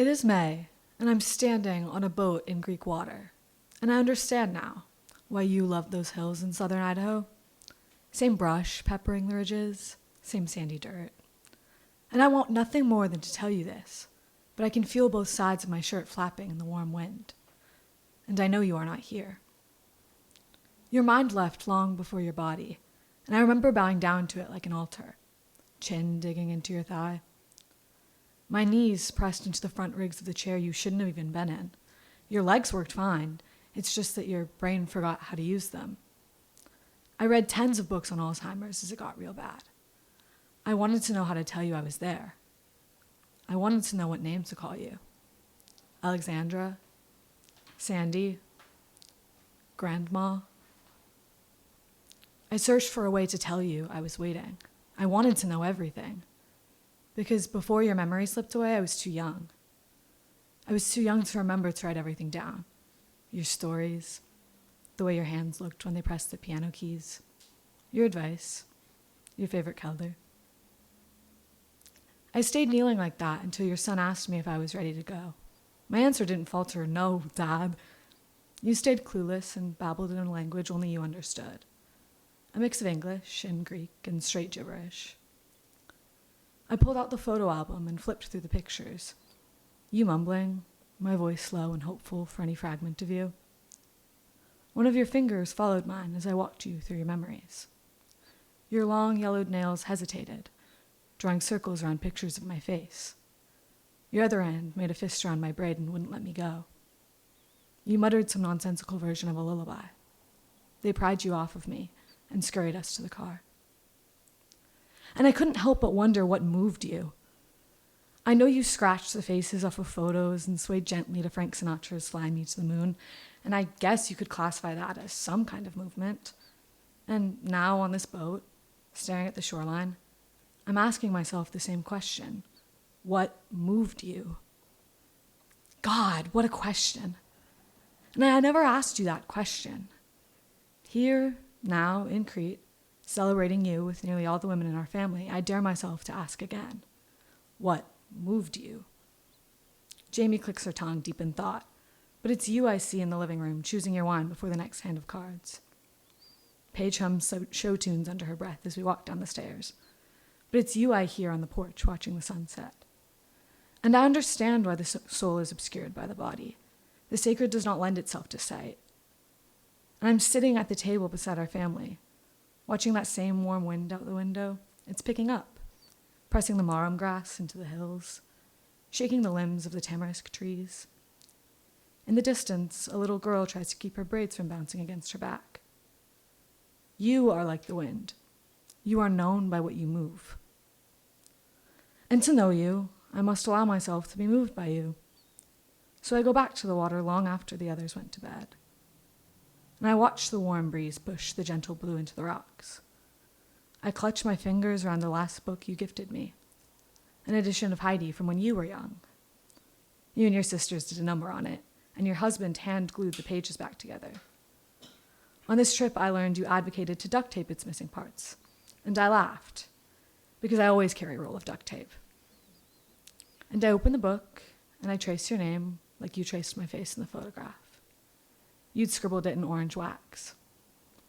It is May, and I'm standing on a boat in Greek water. And I understand now why you love those hills in southern Idaho. Same brush peppering the ridges, same sandy dirt. And I want nothing more than to tell you this, but I can feel both sides of my shirt flapping in the warm wind. And I know you are not here. Your mind left long before your body, and I remember bowing down to it like an altar, chin digging into your thigh. My knees pressed into the front rigs of the chair you shouldn't have even been in. Your legs worked fine, it's just that your brain forgot how to use them. I read tens of books on Alzheimer's as it got real bad. I wanted to know how to tell you I was there. I wanted to know what name to call you. Alexandra, Sandy, Grandma. I searched for a way to tell you I was waiting. I wanted to know everything. Because before your memory slipped away, I was too young. I was too young to remember to write everything down. Your stories, the way your hands looked when they pressed the piano keys, your advice, your favorite color. I stayed kneeling like that until your son asked me if I was ready to go. My answer didn't falter, "No, Dad." You stayed clueless and babbled in a language only you understood. A mix of English and Greek and straight gibberish. I pulled out the photo album and flipped through the pictures. You mumbling, my voice slow and hopeful for any fragment of you. One of your fingers followed mine as I walked you through your memories. Your long yellowed nails hesitated, drawing circles around pictures of my face. Your other hand made a fist around my braid and wouldn't let me go. You muttered some nonsensical version of a lullaby. They pried you off of me and scurried us to the car. And I couldn't help but wonder what moved you. I know you scratched the faces off of photos and swayed gently to Frank Sinatra's Fly Me to the Moon, and I guess you could classify that as some kind of movement. And now on this boat, staring at the shoreline, I'm asking myself the same question. What moved you? God, what a question. And I never asked you that question. Here, now, in Crete, celebrating you with nearly all the women in our family, I dare myself to ask again. What moved you? Jamie clicks her tongue deep in thought, but it's you I see in the living room, choosing your wine before the next hand of cards. Paige hums show tunes under her breath as we walk down the stairs, but it's you I hear on the porch watching the sunset. And I understand why the soul is obscured by the body. The sacred does not lend itself to sight. And I'm sitting at the table beside our family, watching that same warm wind out the window. It's picking up, pressing the marram grass into the hills, shaking the limbs of the tamarisk trees. In the distance, a little girl tries to keep her braids from bouncing against her back. You are like the wind. You are known by what you move. And to know you, I must allow myself to be moved by you. So I go back to the water long after the others went to bed. And I watch the warm breeze push the gentle blue into the rocks. I clutch my fingers around the last book you gifted me, an edition of Heidi from when you were young. You and your sisters did a number on it, and your husband hand-glued the pages back together. On this trip, I learned you advocated to duct tape its missing parts, and I laughed, because I always carry a roll of duct tape. And I opened the book, and I traced your name like you traced my face in the photograph. You'd scribbled it in orange wax.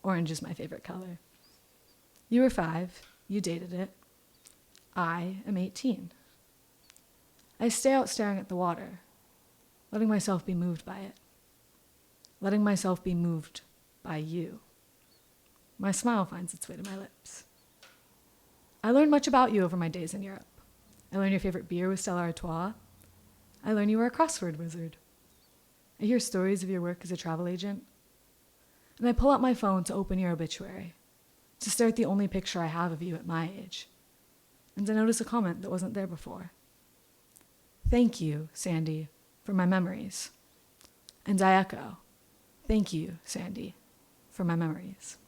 Orange is my favorite color. You were 5. You dated it. I am 18. I stay out staring at the water, letting myself be moved by it. Letting myself be moved by you. My smile finds its way to my lips. I learned much about you over my days in Europe. I learned your favorite beer was Stella Artois. I learned you were a crossword wizard. I hear stories of your work as a travel agent. And I pull out my phone to open your obituary, to stare at the only picture I have of you at my age. And I notice a comment that wasn't there before. Thank you, Sandy, for my memories. And I echo, thank you, Sandy, for my memories.